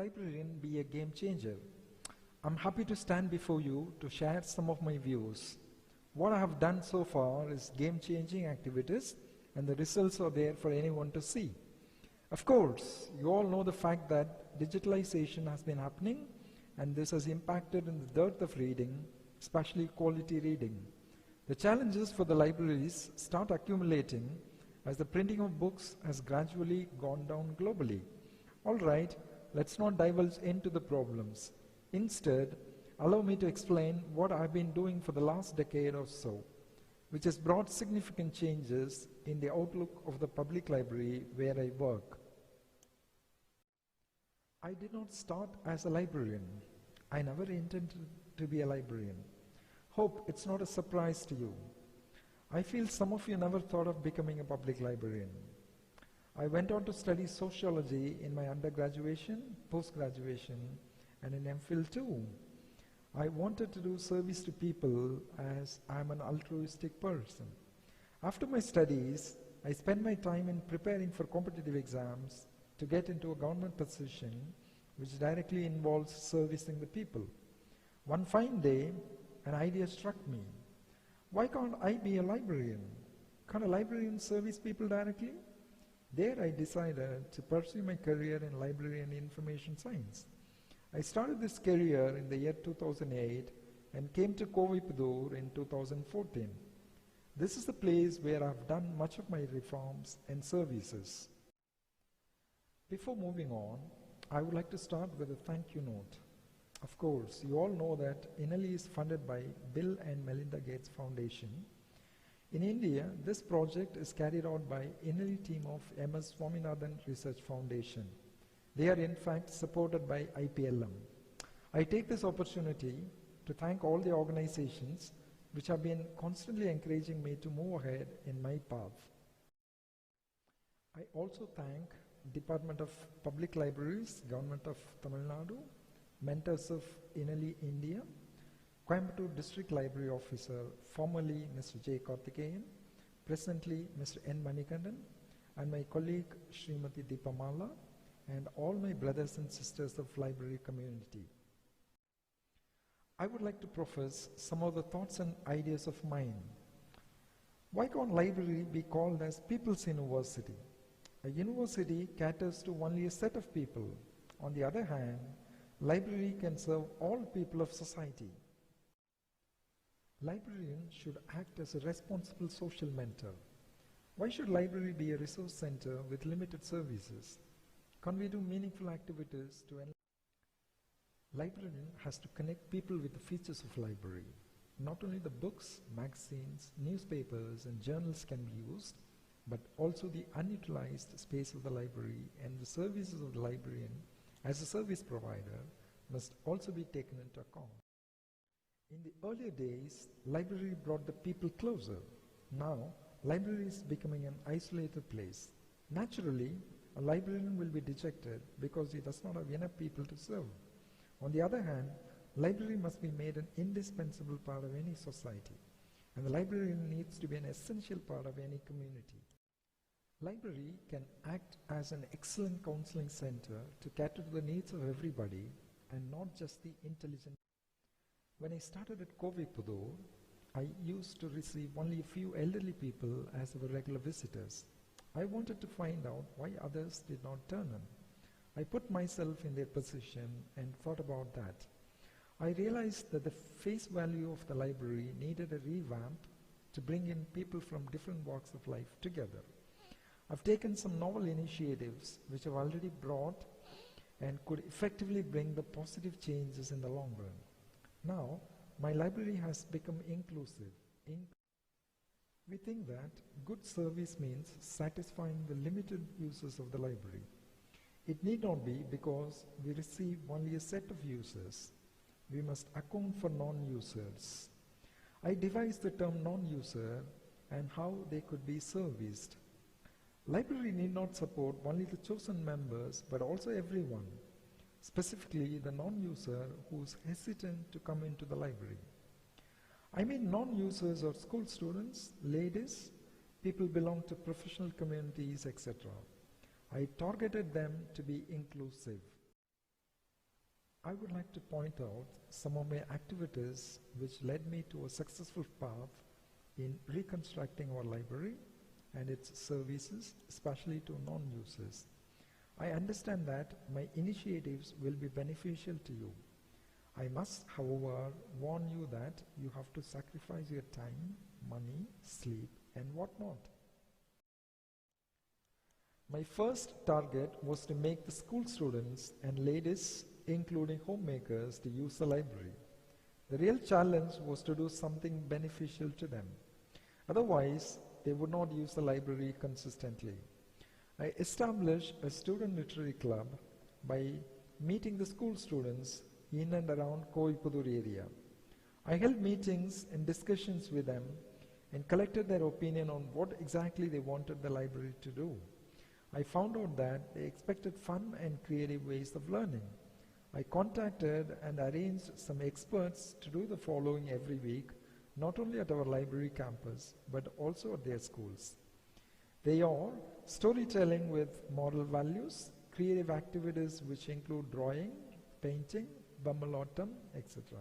librarian be a game changer? I'm happy to stand before you to share some of my views. What I have done so far is game-changing activities, and the results are there for anyone to see. Of course, you all know the fact that digitalization has been happening, and this has impacted in the dearth of reading, especially quality reading. The challenges for the libraries start accumulating as the printing of books has gradually gone down globally. All right, let's not divulge into the problems. Instead, allow me to explain what I've been doing for the last decade or so, which has brought significant changes in the outlook of the public library where I work. I did not start as a librarian. I never intended to be a librarian. Hope it's not a surprise to you. I feel some of you never thought of becoming a public librarian. I went on to study sociology in my undergraduation, post-graduation, and in MPhil too. I wanted to do service to people as I'm an altruistic person. After my studies, I spent my time in preparing for competitive exams to get into a government position which directly involves servicing the people. One fine day, an idea struck me. Why can't I be a librarian? Can't a librarian service people directly? There I decided to pursue my career in library and information science. I started this career in the year 2008 and came to Kovaipudur in 2014. This is the place where I've done much of my reforms and services. Before moving on, I would like to start with a thank you note. Of course, you all know that INALI is funded by Bill and Melinda Gates Foundation. In India, this project is carried out by INALI team of MS Swaminathan Research Foundation. They are in fact supported by IPLM. I take this opportunity to thank all the organizations which have been constantly encouraging me to move ahead in my path. I also thank Department of Public Libraries, Government of Tamil Nadu, mentors of INALI India, Coimbatore District Library Officer, formerly Mr. J. Karthikeyan, presently Mr. N. Manikandan, and my colleague Srimati Deepamala, and all my brothers and sisters of library community. I would like to profess some of the thoughts and ideas of mine. Why can't library be called as people's university? A university caters to only a set of people. On the other hand, library can serve all people of society. Librarian should act as a responsible social mentor. Why should library be a resource center with limited services? Can we do meaningful activities to enhance? Librarian has to connect people with the features of library. Not only the books, magazines, newspapers, and journals can be used, but also the unutilized space of the library and the services of the librarian as a service provider must also be taken into account. In the earlier days, library brought the people closer. Now, library is becoming an isolated place. Naturally, a librarian will be dejected because he does not have enough people to serve. On the other hand, library must be made an indispensable part of any society, and the librarian needs to be an essential part of any community. Library can act as an excellent counseling center to cater to the needs of everybody and not just the intelligent. When I started at Kovaipudur, I used to receive only a few elderly people as our regular visitors. I wanted to find out why others did not turn in. I put myself in their position and thought about that. I realized that the face value of the library needed a revamp to bring in people from different walks of life together. I've taken some novel initiatives which have already brought and could effectively bring the positive changes in the long run. Now, my library has become inclusive. We think that good service means satisfying the limited users of the library. It need not be because we receive only a set of users. We must account for non-users. I devised the term non-user and how they could be serviced. Library need not support only the chosen members but also everyone, specifically the non-user who is hesitant to come into the library. I mean non-users are school students, ladies, people belong to professional communities, etc. I targeted them to be inclusive. I would like to point out some of my activities which led me to a successful path in reconstructing our library and its services, especially to non-users. I understand that my initiatives will be beneficial to you. I must, however, warn you that you have to sacrifice your time, money, sleep, and whatnot. My first target was to make the school students and ladies, including homemakers, to use the library. The real challenge was to do something beneficial to them. Otherwise, they would not use the library consistently. I established a student literary club by meeting the school students in and around Kovaipudur area. I held meetings and discussions with them and collected their opinion on what exactly they wanted the library to do. I found out that they expected fun and creative ways of learning. I contacted and arranged some experts to do the following every week, not only at our library campus, but also at their schools. They are storytelling with moral values, creative activities which include drawing, painting, bambalottam, etc.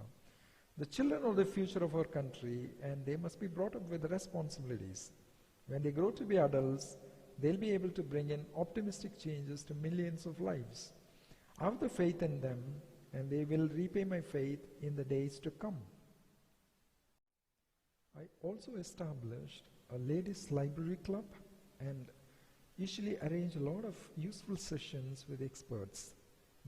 The children are the future of our country and they must be brought up with responsibilities. When they grow to be adults, they'll be able to bring in optimistic changes to millions of lives. I have the faith in them and they will repay my faith in the days to come. I also established a ladies' library club and usually arrange a lot of useful sessions with experts,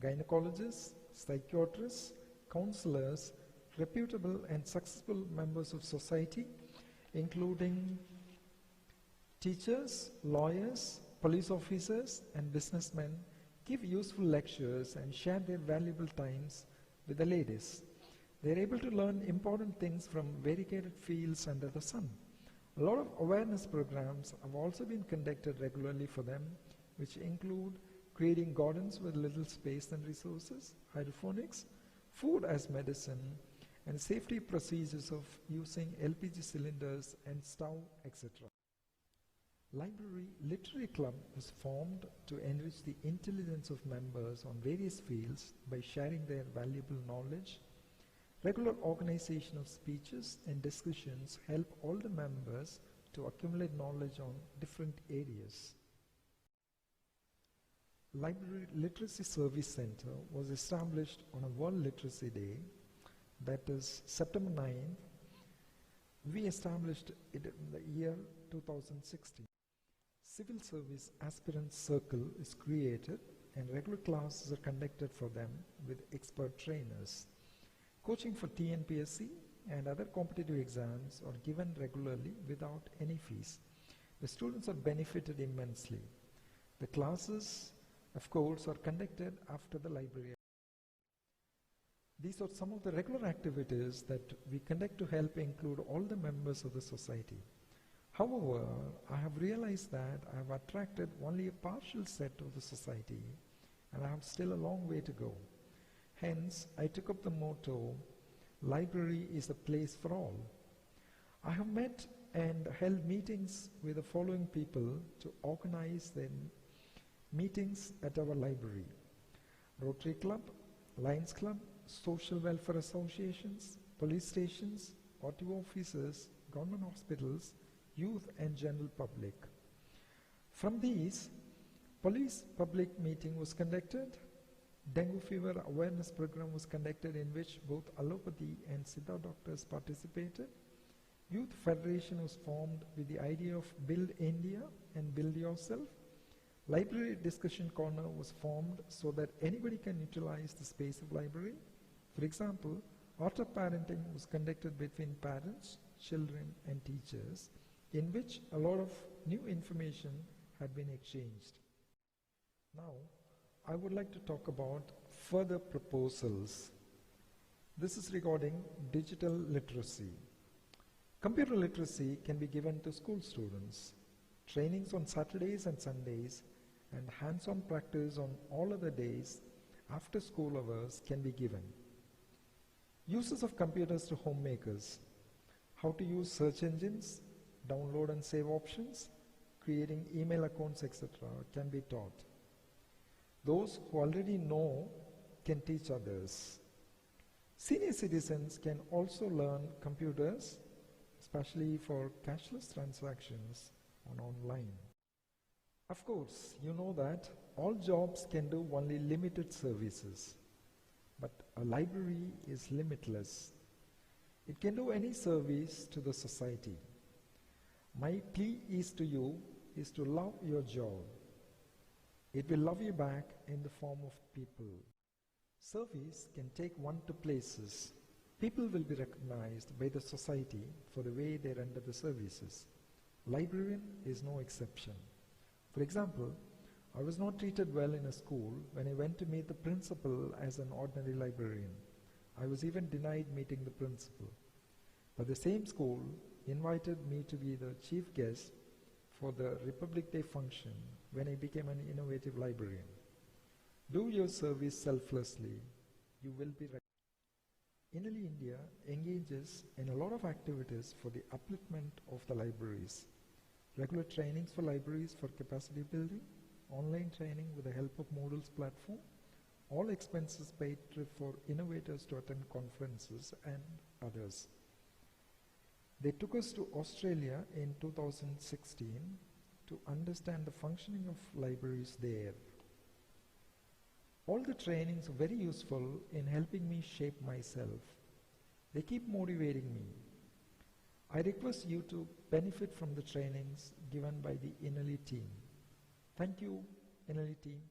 gynecologists, psychiatrists, counselors, reputable and successful members of society, including teachers, lawyers, police officers, and businessmen, give useful lectures and share their valuable times with the ladies. They are able to learn important things from variegated fields under the sun. A lot of awareness programs have also been conducted regularly for them, which include creating gardens with little space and resources, hydroponics, food as medicine, and safety procedures of using LPG cylinders and stove, etc. Library Literary Club was formed to enrich the intelligence of members on various fields by sharing their valuable knowledge. Regular organization of speeches and discussions help all the members to accumulate knowledge on different areas. Library Literacy Service Center was established on a World Literacy Day, that is September 9th. We established it in the year 2016. Civil Service Aspirant Circle is created and regular classes are conducted for them with expert trainers. Coaching for TNPSC and other competitive exams are given regularly without any fees. The students are benefited immensely. The classes, of course, are conducted after the library. These are some of the regular activities that we conduct to help include all the members of the society. However, I have realized that I have attracted only a partial set of the society and I have still a long way to go. Hence, I took up the motto, library is a place for all. I have met and held meetings with the following people to organize the meetings at our library: Rotary Club, Lions Club, social welfare associations, police stations, RTO offices, government hospitals, youth and general public. From these, police public meeting was conducted. Dengue fever awareness program was conducted in which both allopathy and Siddha doctors participated. Youth Federation was formed with the idea of build India and build yourself. Library discussion corner was formed so that anybody can utilize the space of library. For example, art of parenting was conducted between parents, children and teachers, in which a lot of new information had been exchanged. Now, I would like to talk about further proposals. This is regarding digital literacy. Computer literacy can be given to school students. Trainings on Saturdays and Sundays and hands-on practice on all other days after school hours can be given. Uses of computers to homemakers. How to use search engines, download and save options, creating email accounts, etc. can be taught. Those who already know can teach others. Senior citizens can also learn computers, especially for cashless transactions on online. Of course, you know that all jobs can do only limited services, but a library is limitless. It can do any service to the society. My plea is to you is to love your job. It will love you back in the form of people. Service can take one to places. People will be recognized by the society for the way they render the services. Librarian is no exception. For example, I was not treated well in a school when I went to meet the principal as an ordinary librarian. I was even denied meeting the principal. But the same school invited me to be the chief guest for the Republic Day function when I became an innovative librarian. Do your service selflessly. You will be recognized. Inali India engages in a lot of activities for the upliftment of the libraries. Regular trainings for libraries for capacity building, online training with the help of Moodle's platform, all expenses paid trip for innovators to attend conferences and others. They took us to Australia in 2016 to understand the functioning of libraries there. All the trainings are very useful in helping me shape myself. They keep motivating me. I request you to benefit from the trainings given by the Inali team. Thank you, Inali team.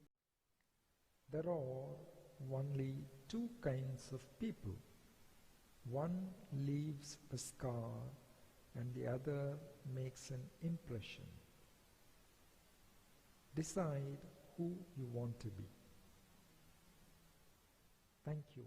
There are only two kinds of people. One leaves a scar and the other makes an impression. Decide who you want to be. Thank you.